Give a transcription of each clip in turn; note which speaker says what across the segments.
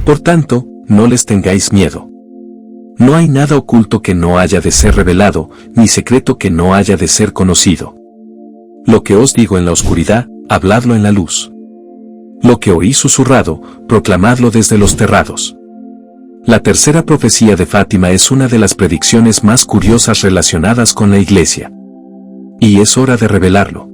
Speaker 1: Por tanto, no les tengáis miedo. No hay nada oculto que no haya de ser revelado, ni secreto que no haya de ser conocido. Lo que os digo en la oscuridad, habladlo en la luz. Lo que oí susurrado, proclamadlo desde los terrados. La tercera profecía de Fátima es una de las predicciones más curiosas relacionadas con la Iglesia. Y es hora de revelarlo.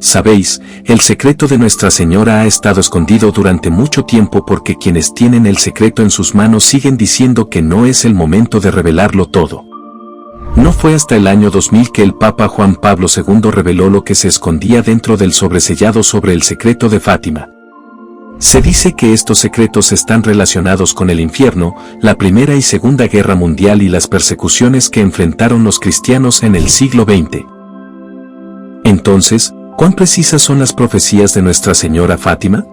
Speaker 1: Sabéis, el secreto de Nuestra Señora ha estado escondido durante mucho tiempo porque quienes tienen el secreto en sus manos siguen diciendo que no es el momento de revelarlo todo. No fue hasta el año 2000 que el Papa Juan Pablo II reveló lo que se escondía dentro del sobresellado sobre el secreto de Fátima. Se dice que estos secretos están relacionados con el infierno, la Primera y Segunda Guerra Mundial y las persecuciones que enfrentaron los cristianos en el siglo XX. Entonces, ¿cuán precisas son las profecías de Nuestra Señora Fátima?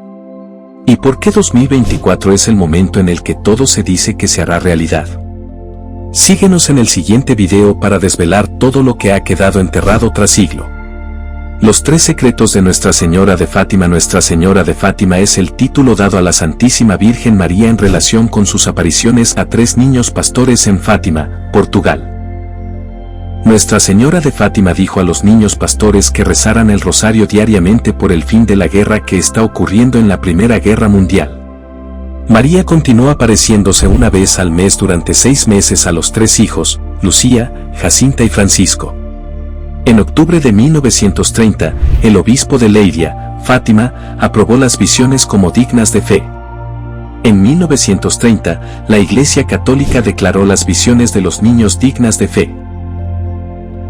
Speaker 1: ¿Y por qué 2024 es el momento en el que todo se dice que se hará realidad? Síguenos en el siguiente video para desvelar todo lo que ha quedado enterrado tras siglo. Los tres secretos de Nuestra Señora de Fátima. Nuestra Señora de Fátima es el título dado a la Santísima Virgen María en relación con sus apariciones a 3 niños pastores en Fátima, Portugal. Nuestra Señora de Fátima dijo a los niños pastores que rezaran el rosario diariamente por el fin de la guerra que está ocurriendo en la Primera Guerra Mundial. María continuó apareciéndose una vez al mes durante 6 meses a los 3 hijos, Lucía, Jacinta y Francisco. En octubre de 1930, el obispo de Leiria, Fátima, aprobó las visiones como dignas de fe. En 1930, la Iglesia Católica declaró las visiones de los niños dignas de fe.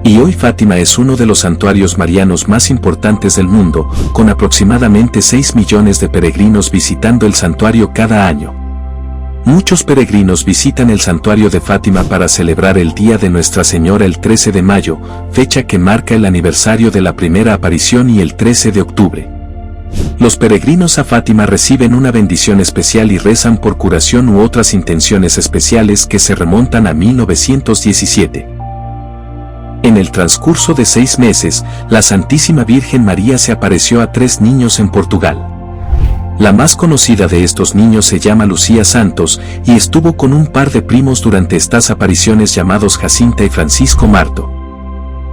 Speaker 1: Y hoy Fátima es uno de los santuarios marianos más importantes del mundo, con aproximadamente 6 millones de peregrinos visitando el santuario cada año. Muchos peregrinos visitan el santuario de Fátima para celebrar el Día de Nuestra Señora el 13 de mayo, fecha que marca el aniversario de la primera aparición, y el 13 de octubre. Los peregrinos a Fátima reciben una bendición especial y rezan por curación u otras intenciones especiales que se remontan a 1917. En el transcurso de 6 meses, la Santísima Virgen María se apareció a 3 niños en Portugal. La más conocida de estos niños se llama Lucía Santos y estuvo con un par de primos durante estas apariciones llamados Jacinta y Francisco Marto.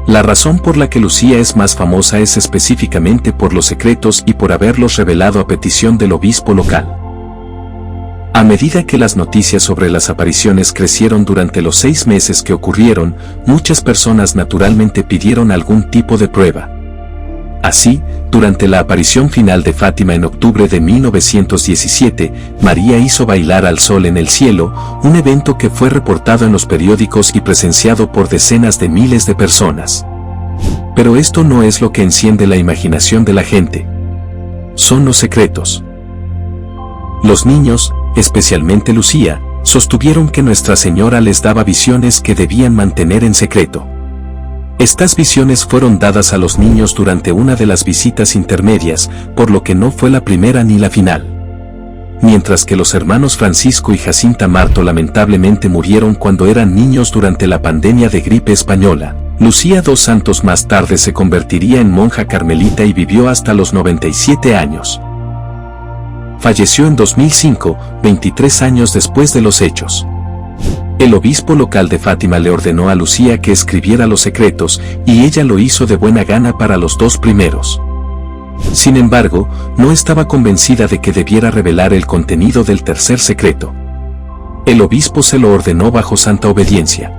Speaker 1: La razón por la que Lucía es más famosa es específicamente por los secretos y por haberlos revelado a petición del obispo local. A medida que las noticias sobre las apariciones crecieron durante los 6 meses que ocurrieron, muchas personas naturalmente pidieron algún tipo de prueba. Así, durante la aparición final de Fátima en octubre de 1917, María hizo bailar al sol en el cielo, un evento que fue reportado en los periódicos y presenciado por decenas de miles de personas. Pero esto no es lo que enciende la imaginación de la gente. Son los secretos. Los niños, especialmente Lucía, sostuvieron que Nuestra Señora les daba visiones que debían mantener en secreto. Estas visiones fueron dadas a los niños durante una de las visitas intermedias, por lo que no fue la primera ni la final. Mientras que los hermanos Francisco y Jacinta Marto lamentablemente murieron cuando eran niños durante la pandemia de gripe española, Lucía dos Santos más tarde se convertiría en monja carmelita y vivió hasta los 97 años. Falleció en 2005, 23 años después de los hechos. El obispo local de Fátima le ordenó a Lucía que escribiera los secretos, y ella lo hizo de buena gana para los 2 primeros. Sin embargo, no estaba convencida de que debiera revelar el contenido del tercer secreto. El obispo se lo ordenó bajo santa obediencia.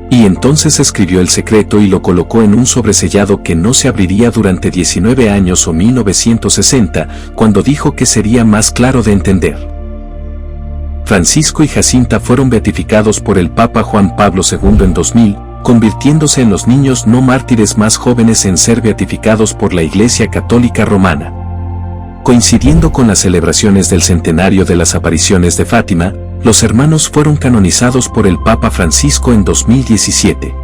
Speaker 1: Y entonces escribió el secreto y lo colocó en un sobresellado que no se abriría durante 19 años o 1960, cuando dijo que sería más claro de entender. Francisco y Jacinta fueron beatificados por el Papa Juan Pablo II en 2000, convirtiéndose en los niños no mártires más jóvenes en ser beatificados por la Iglesia Católica Romana. Coincidiendo con las celebraciones del centenario de las apariciones de Fátima, los hermanos fueron canonizados por el Papa Francisco en 2017.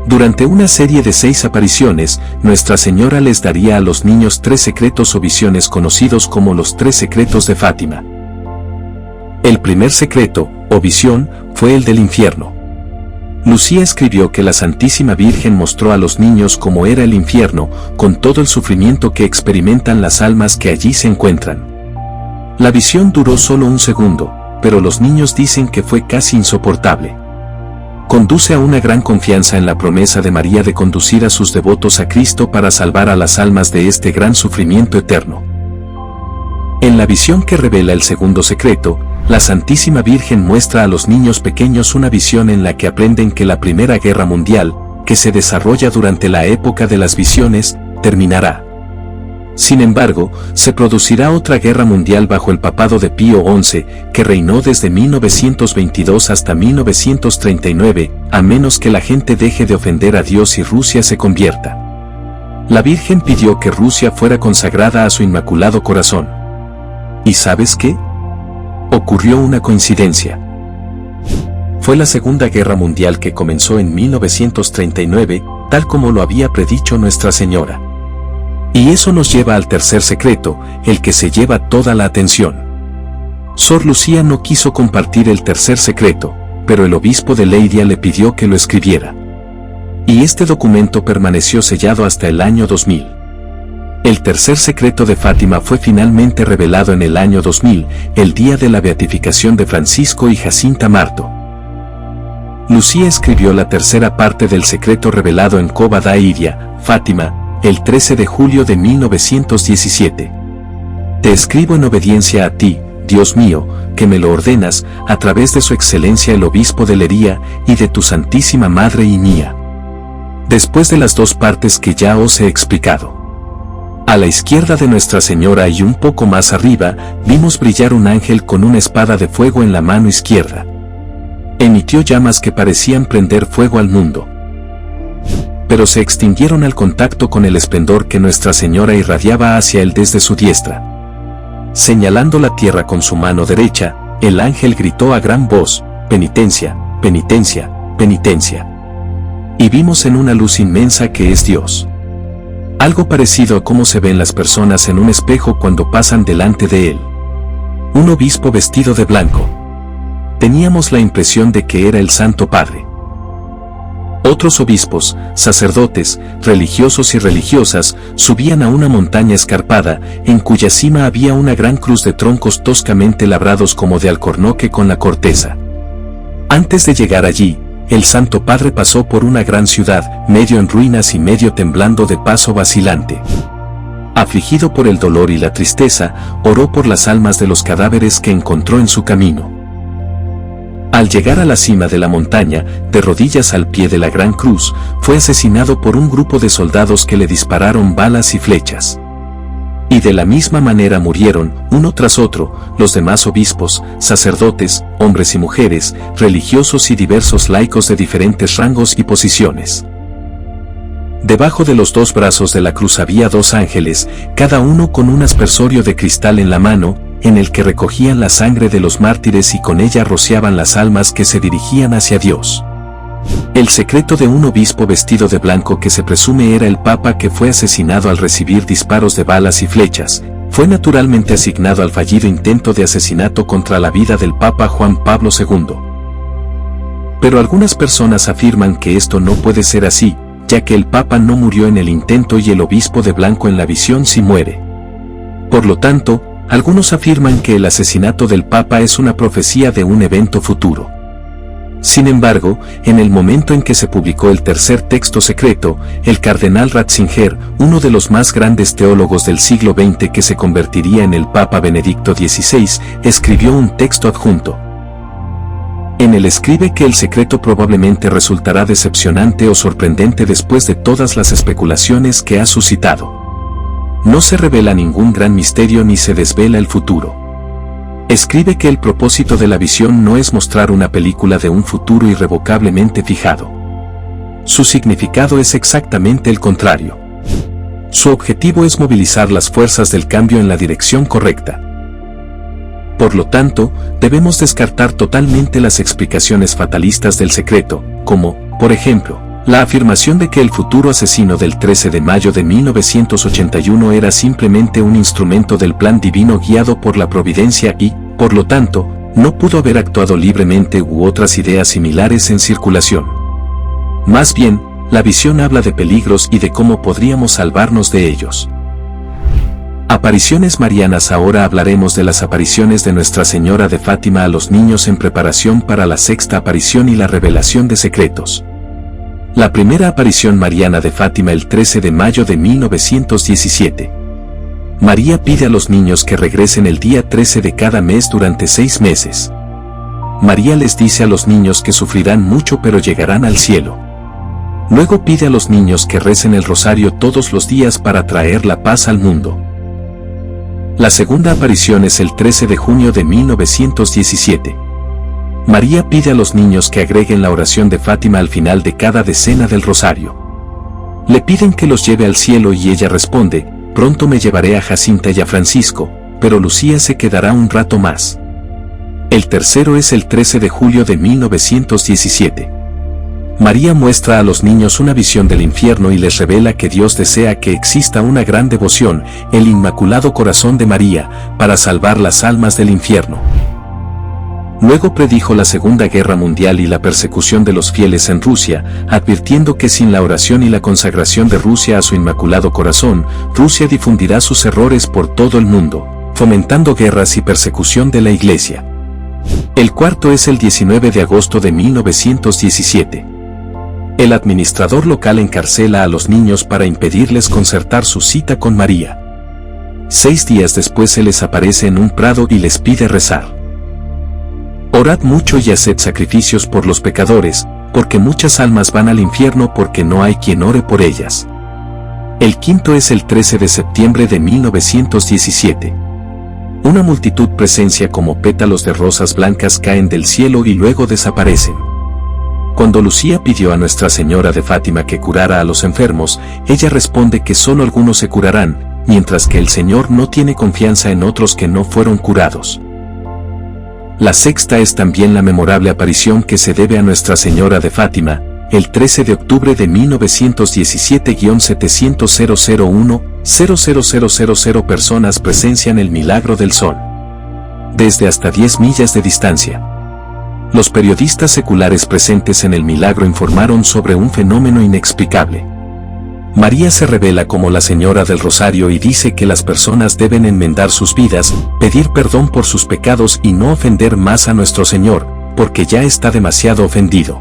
Speaker 1: Durante una serie de 6 apariciones, Nuestra Señora les daría a los niños 3 secretos o visiones conocidos como los 3 secretos de Fátima. El primer secreto, o visión, fue el del infierno. Lucía escribió que la Santísima Virgen mostró a los niños cómo era el infierno, con todo el sufrimiento que experimentan las almas que allí se encuentran. La visión duró solo un segundo, pero los niños dicen que fue casi insoportable. Conduce a una gran confianza en la promesa de María de conducir a sus devotos a Cristo para salvar a las almas de este gran sufrimiento eterno. En la visión que revela el segundo secreto, la Santísima Virgen muestra a los niños pequeños una visión en la que aprenden que la Primera Guerra Mundial, que se desarrolla durante la época de las visiones, terminará. Sin embargo, se producirá otra guerra mundial bajo el papado de Pío XI, que reinó desde 1922 hasta 1939, a menos que la gente deje de ofender a Dios y Rusia se convierta. La Virgen pidió que Rusia fuera consagrada a su Inmaculado Corazón. ¿Y sabes qué? Ocurrió una coincidencia. Fue la Segunda Guerra Mundial que comenzó en 1939, tal como lo había predicho Nuestra Señora. Y eso nos lleva al tercer secreto, el que se lleva toda la atención. Sor Lucía no quiso compartir el tercer secreto, pero el obispo de Leiria le pidió que lo escribiera. Y este documento permaneció sellado hasta el año 2000. El tercer secreto de Fátima fue finalmente revelado en el año 2000, el día de la beatificación de Francisco y Jacinta Marto. Lucía escribió la tercera parte del secreto revelado en Cova da Iria, Fátima, el 13 de julio de 1917. Te escribo en obediencia a ti, Dios mío, que me lo ordenas, a través de su excelencia el obispo de Leiria, y de tu Santísima Madre y mía. Después de las dos partes que ya os he explicado. A la izquierda de Nuestra Señora y un poco más arriba, vimos brillar un ángel con una espada de fuego en la mano izquierda. Emitió llamas que parecían prender fuego al mundo. Pero se extinguieron al contacto con el esplendor que Nuestra Señora irradiaba hacia él desde su diestra. Señalando la tierra con su mano derecha, el ángel gritó a gran voz: penitencia, penitencia, penitencia. Y vimos en una luz inmensa que es Dios. Algo parecido a cómo se ven las personas en un espejo cuando pasan delante de él. Un obispo vestido de blanco. Teníamos la impresión de que era el Santo Padre. Otros obispos, sacerdotes, religiosos y religiosas, subían a una montaña escarpada, en cuya cima había una gran cruz de troncos toscamente labrados como de alcornoque con la corteza. Antes de llegar allí, el Santo Padre pasó por una gran ciudad, medio en ruinas y medio temblando de paso vacilante. Afligido por el dolor y la tristeza, oró por las almas de los cadáveres que encontró en su camino. Al llegar a la cima de la montaña, de rodillas al pie de la gran cruz, fue asesinado por un grupo de soldados que le dispararon balas y flechas. Y de la misma manera murieron, uno tras otro, los demás obispos, sacerdotes, hombres y mujeres, religiosos y diversos laicos de diferentes rangos y posiciones. Debajo de los dos brazos de la cruz había dos ángeles, cada uno con un aspersorio de cristal en la mano, en el que recogían la sangre de los mártires y con ella rociaban las almas que se dirigían hacia Dios. El secreto de un obispo vestido de blanco que se presume era el Papa que fue asesinado al recibir disparos de balas y flechas, fue naturalmente asignado al fallido intento de asesinato contra la vida del Papa Juan Pablo II. Pero algunas personas afirman que esto no puede ser así, ya que el Papa no murió en el intento y el obispo de blanco en la visión sí muere. Por lo tanto, algunos afirman que el asesinato del Papa es una profecía de un evento futuro. Sin embargo, en el momento en que se publicó el tercer texto secreto, el cardenal Ratzinger, uno de los más grandes teólogos del siglo XX que se convertiría en el Papa Benedicto XVI, escribió un texto adjunto. En él escribe que el secreto probablemente resultará decepcionante o sorprendente después de todas las especulaciones que ha suscitado. No se revela ningún gran misterio ni se desvela el futuro. Escribe que el propósito de la visión no es mostrar una película de un futuro irrevocablemente fijado. Su significado es exactamente el contrario. Su objetivo es movilizar las fuerzas del cambio en la dirección correcta. Por lo tanto, debemos descartar totalmente las explicaciones fatalistas del secreto, como, por ejemplo, la afirmación de que el futuro asesino del 13 de mayo de 1981 era simplemente un instrumento del plan divino guiado por la providencia y, por lo tanto, no pudo haber actuado libremente u otras ideas similares en circulación. Más bien, la visión habla de peligros y de cómo podríamos salvarnos de ellos. Apariciones marianas. Ahora hablaremos de las apariciones de Nuestra Señora de Fátima a los niños en preparación para la sexta aparición y la revelación de secretos. La primera aparición mariana de Fátima el 13 de mayo de 1917. María pide a los niños que regresen el día 13 de cada mes durante 6 meses. María les dice a los niños que sufrirán mucho pero llegarán al cielo. Luego pide a los niños que recen el rosario todos los días para traer la paz al mundo. La segunda aparición es el 13 de junio de 1917. María pide a los niños que agreguen la oración de Fátima al final de cada decena del rosario. Le piden que los lleve al cielo y ella responde: pronto me llevaré a Jacinta y a Francisco, pero Lucía se quedará un rato más. El tercero es el 13 de julio de 1917. María muestra a los niños una visión del infierno y les revela que Dios desea que exista una gran devoción, el Inmaculado Corazón de María, para salvar las almas del infierno. Luego predijo la Segunda Guerra Mundial y la persecución de los fieles en Rusia, advirtiendo que sin la oración y la consagración de Rusia a su Inmaculado Corazón, Rusia difundirá sus errores por todo el mundo, fomentando guerras y persecución de la Iglesia. El cuarto es el 19 de agosto de 1917. El administrador local encarcela a los niños para impedirles concertar su cita con María. 6 días después se les aparece en un prado y les pide rezar. Orad mucho y haced sacrificios por los pecadores, porque muchas almas van al infierno porque no hay quien ore por ellas. El quinto es el 13 de septiembre de 1917. Una multitud presencia como pétalos de rosas blancas caen del cielo y luego desaparecen. Cuando Lucía pidió a Nuestra Señora de Fátima que curara a los enfermos, ella responde que solo algunos se curarán, mientras que el Señor no tiene confianza en otros que no fueron curados. La sexta es también la memorable aparición que se debe a Nuestra Señora de Fátima, el 13 de octubre de 1917-70001-00000 personas presencian el milagro del sol. Desde hasta 10 millas de distancia. Los periodistas seculares presentes en el milagro informaron sobre un fenómeno inexplicable. María se revela como la Señora del Rosario y dice que las personas deben enmendar sus vidas, pedir perdón por sus pecados y no ofender más a nuestro Señor, porque ya está demasiado ofendido.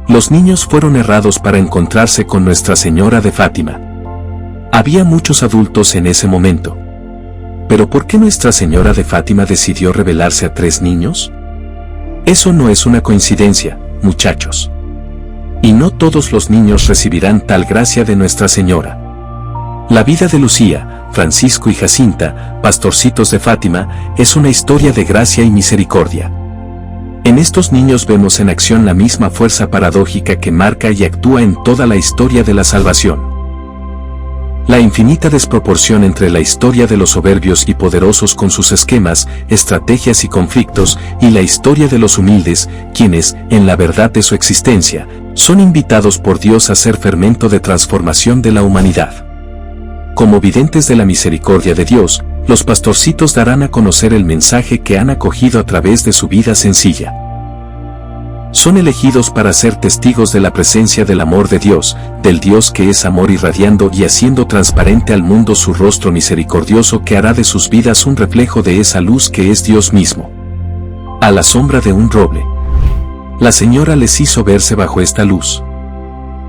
Speaker 1: Los niños fueron errados para encontrarse con Nuestra Señora de Fátima. Había muchos adultos en ese momento. ¿Pero por qué Nuestra Señora de Fátima decidió revelarse a 3 niños? Eso no es una coincidencia, muchachos. Y no todos los niños recibirán tal gracia de Nuestra Señora. La vida de Lucía, Francisco y Jacinta, pastorcitos de Fátima, es una historia de gracia y misericordia. En estos niños vemos en acción la misma fuerza paradójica que marca y actúa en toda la historia de la salvación. La infinita desproporción entre la historia de los soberbios y poderosos con sus esquemas, estrategias y conflictos, y la historia de los humildes, quienes, en la verdad de su existencia, son invitados por Dios a ser fermento de transformación de la humanidad. Como videntes de la misericordia de Dios, los pastorcitos darán a conocer el mensaje que han acogido a través de su vida sencilla. Son elegidos para ser testigos de la presencia del amor de Dios, del Dios que es amor irradiando y haciendo transparente al mundo su rostro misericordioso que hará de sus vidas un reflejo de esa luz que es Dios mismo. A la sombra de un roble. La Señora les hizo verse bajo esta luz.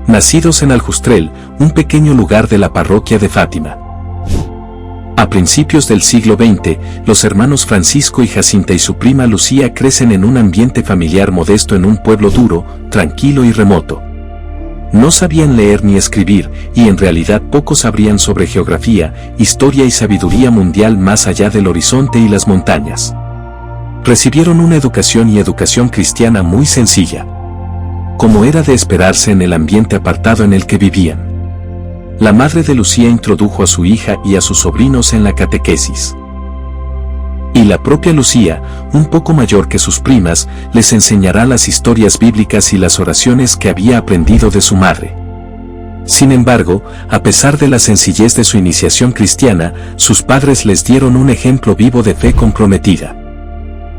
Speaker 1: Nacidos en Aljustrel, un pequeño lugar de la parroquia de Fátima. A principios del siglo XX, los hermanos Francisco y Jacinta y su prima Lucía crecen en un ambiente familiar modesto en un pueblo duro, tranquilo y remoto. No sabían leer ni escribir, y en realidad poco sabrían sobre geografía, historia y sabiduría mundial más allá del horizonte y las montañas. Recibieron una educación cristiana muy sencilla. Como era de esperarse en el ambiente apartado en el que vivían. La madre de Lucía introdujo a su hija y a sus sobrinos en la catequesis. Y la propia Lucía, un poco mayor que sus primas, les enseñará las historias bíblicas y las oraciones que había aprendido de su madre. Sin embargo, a pesar de la sencillez de su iniciación cristiana, sus padres les dieron un ejemplo vivo de fe comprometida.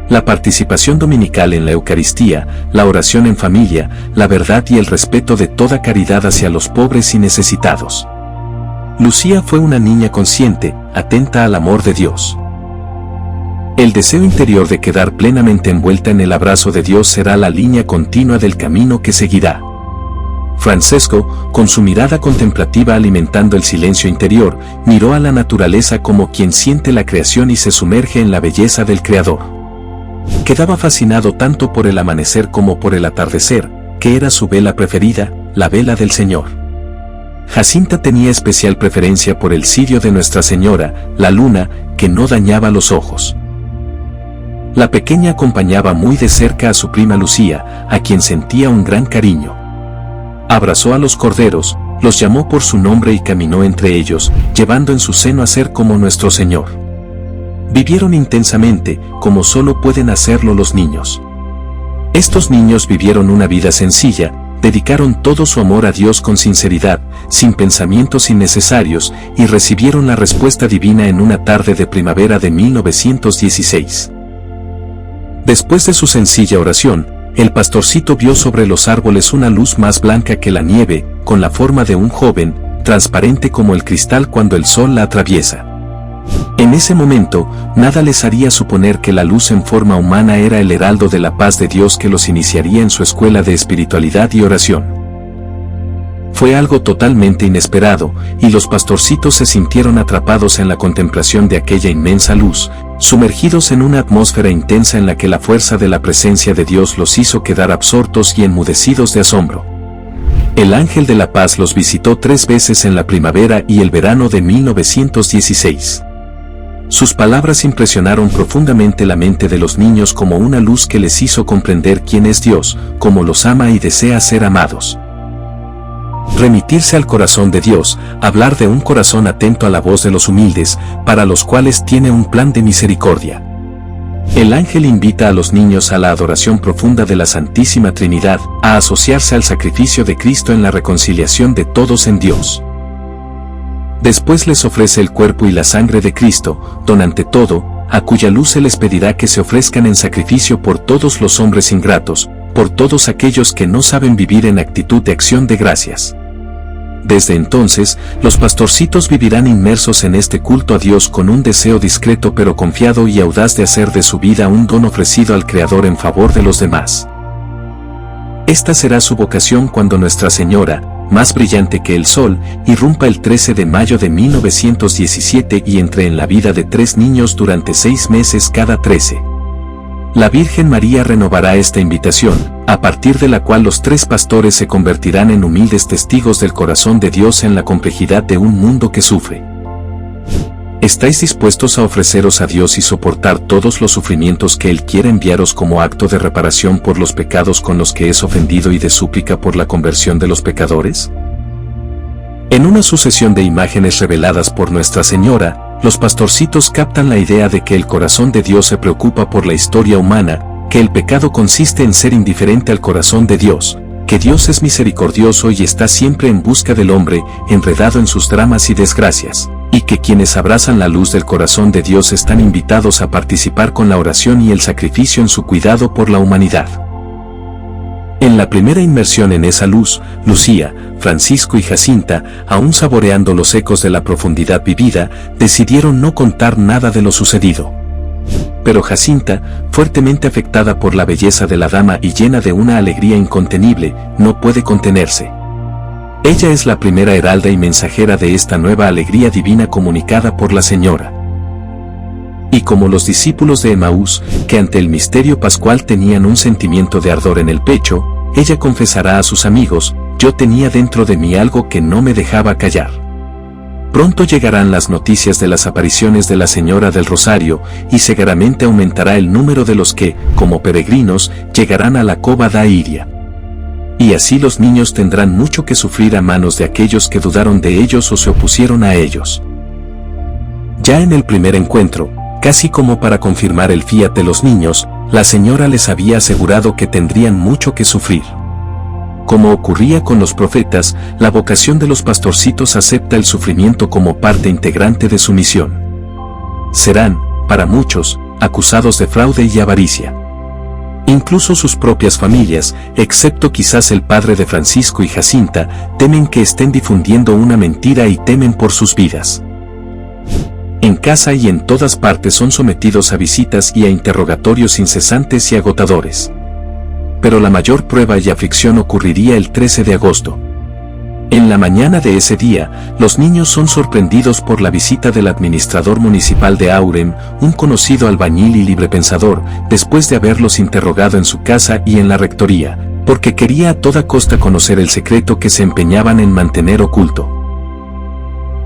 Speaker 1: La participación dominical en la Eucaristía, la oración en familia, la verdad y el respeto de toda caridad hacia los pobres y necesitados. Lucía fue una niña consciente, atenta al amor de Dios. El deseo interior de quedar plenamente envuelta en el abrazo de Dios será la línea continua del camino que seguirá. Francesco, con su mirada contemplativa alimentando el silencio interior, miró a la naturaleza como quien siente la creación y se sumerge en la belleza del Creador. Quedaba fascinado tanto por el amanecer como por el atardecer, que era su vela preferida, la vela del Señor. Jacinta tenía especial preferencia por el cirio de Nuestra Señora, la luna, que no dañaba los ojos. La pequeña acompañaba muy de cerca a su prima Lucía, a quien sentía un gran cariño. Abrazó a los corderos, los llamó por su nombre y caminó entre ellos, llevando en su seno a ser como nuestro Señor. Vivieron intensamente, como solo pueden hacerlo los niños. Estos niños vivieron una vida sencilla, dedicaron todo su amor a Dios con sinceridad, sin pensamientos innecesarios, y recibieron la respuesta divina en una tarde de primavera de 1916. Después de su sencilla oración, el pastorcito vio sobre los árboles una luz más blanca que la nieve, con la forma de un joven, transparente como el cristal cuando el sol la atraviesa. En ese momento, nada les haría suponer que la luz en forma humana era el heraldo de la paz de Dios que los iniciaría en su escuela de espiritualidad y oración. Fue algo totalmente inesperado, y los pastorcitos se sintieron atrapados en la contemplación de aquella inmensa luz, sumergidos en una atmósfera intensa en la que la fuerza de la presencia de Dios los hizo quedar absortos y enmudecidos de asombro. El ángel de la paz los visitó 3 veces en la primavera y el verano de 1916. Sus palabras impresionaron profundamente la mente de los niños como una luz que les hizo comprender quién es Dios, cómo los ama y desea ser amados. Remitirse al corazón de Dios, hablar de un corazón atento a la voz de los humildes, para los cuales tiene un plan de misericordia. El ángel invita a los niños a la adoración profunda de la Santísima Trinidad, a asociarse al sacrificio de Cristo en la reconciliación de todos en Dios. Después les ofrece el cuerpo y la sangre de Cristo, don ante todo, a cuya luz se les pedirá que se ofrezcan en sacrificio por todos los hombres ingratos, por todos aquellos que no saben vivir en actitud de acción de gracias. Desde entonces, los pastorcitos vivirán inmersos en este culto a Dios con un deseo discreto pero confiado y audaz de hacer de su vida un don ofrecido al Creador en favor de los demás. Esta será su vocación cuando Nuestra Señora, más brillante que el sol, irrumpa el 13 de mayo de 1917 y entre en la vida de 3 niños durante 6 meses cada 13. La Virgen María renovará esta invitación, a partir de la cual los 3 pastores se convertirán en humildes testigos del corazón de Dios en la complejidad de un mundo que sufre. ¿Estáis dispuestos a ofreceros a Dios y soportar todos los sufrimientos que Él quiere enviaros como acto de reparación por los pecados con los que es ofendido y de súplica por la conversión de los pecadores? En una sucesión de imágenes reveladas por Nuestra Señora, los pastorcitos captan la idea de que el corazón de Dios se preocupa por la historia humana, que el pecado consiste en ser indiferente al corazón de Dios, que Dios es misericordioso y está siempre en busca del hombre, enredado en sus dramas y desgracias, y que quienes abrazan la luz del corazón de Dios están invitados a participar con la oración y el sacrificio en su cuidado por la humanidad. En la primera inmersión en esa luz, Lucía, Francisco y Jacinta, aún saboreando los ecos de la profundidad vivida, decidieron no contar nada de lo sucedido. Pero Jacinta, fuertemente afectada por la belleza de la dama y llena de una alegría incontenible, no puede contenerse. Ella es la primera heralda y mensajera de esta nueva alegría divina comunicada por la Señora. Y como los discípulos de Emaús, que ante el misterio pascual tenían un sentimiento de ardor en el pecho, ella confesará a sus amigos: yo tenía dentro de mí algo que no me dejaba callar. Pronto llegarán las noticias de las apariciones de la Señora del Rosario, y seguramente aumentará el número de los que, como peregrinos, llegarán a la cova da Iria. Y así los niños tendrán mucho que sufrir a manos de aquellos que dudaron de ellos o se opusieron a ellos. Ya en el primer encuentro, casi como para confirmar el fiat de los niños, la Señora les había asegurado que tendrían mucho que sufrir. Como ocurría con los profetas, la vocación de los pastorcitos acepta el sufrimiento como parte integrante de su misión. Serán, para muchos, acusados de fraude y avaricia. Incluso sus propias familias, excepto quizás el padre de Francisco y Jacinta, temen que estén difundiendo una mentira y temen por sus vidas. En casa y en todas partes son sometidos a visitas y a interrogatorios incesantes y agotadores. Pero la mayor prueba y aflicción ocurriría el 13 de agosto. En la mañana de ese día, los niños son sorprendidos por la visita del administrador municipal de Aurem, un conocido albañil y librepensador, después de haberlos interrogado en su casa y en la rectoría, porque quería a toda costa conocer el secreto que se empeñaban en mantener oculto.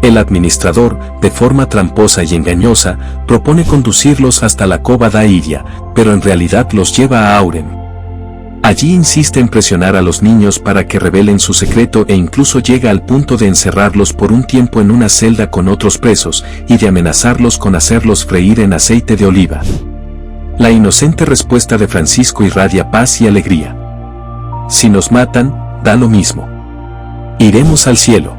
Speaker 1: El administrador, de forma tramposa y engañosa, propone conducirlos hasta la cova da Iria, pero en realidad los lleva a Aurem. Allí insiste en presionar a los niños para que revelen su secreto e incluso llega al punto de encerrarlos por un tiempo en una celda con otros presos y de amenazarlos con hacerlos freír en aceite de oliva. La inocente respuesta de Francisco irradia paz y alegría. Si nos matan, da lo mismo. Iremos al cielo.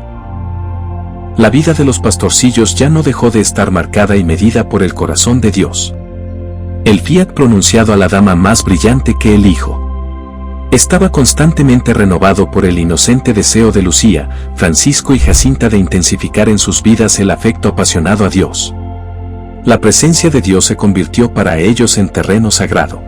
Speaker 1: La vida de los pastorcillos ya no dejó de estar marcada y medida por el corazón de Dios. El fiat pronunciado a la dama más brillante que el hijo estaba constantemente renovado por el inocente deseo de Lucía, Francisco y Jacinta de intensificar en sus vidas el afecto apasionado a Dios. La presencia de Dios se convirtió para ellos en terreno sagrado.